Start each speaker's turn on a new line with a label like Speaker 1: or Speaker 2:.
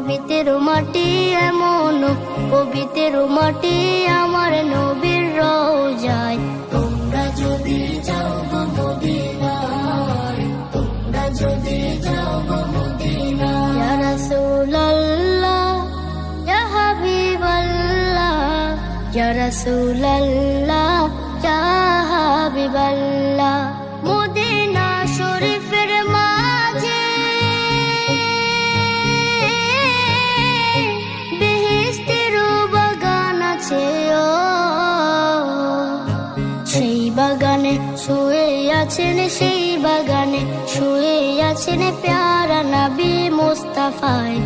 Speaker 1: পবিত্র মাটি এমন পবিত্র মাটি আমার নবীর রওজায়। তোমরা যদি যাও গো মদিনায়, তোমরা যদি যাও গো মদিনায়। ইয়া রাসূলুল্লাহ ইয়া হাবিবাল্লাহ, ইয়া রাসূলুল্লাহ ইয়া হাবিবাল্লাহ। মদিনা শরীফের মাঝে বেহেশতের বাগান আছে, সেই বাগানে শুয়ে আছেন, সেই বাগানে শুয়ে আছেন প্যারা নবী মুস্তাফায়।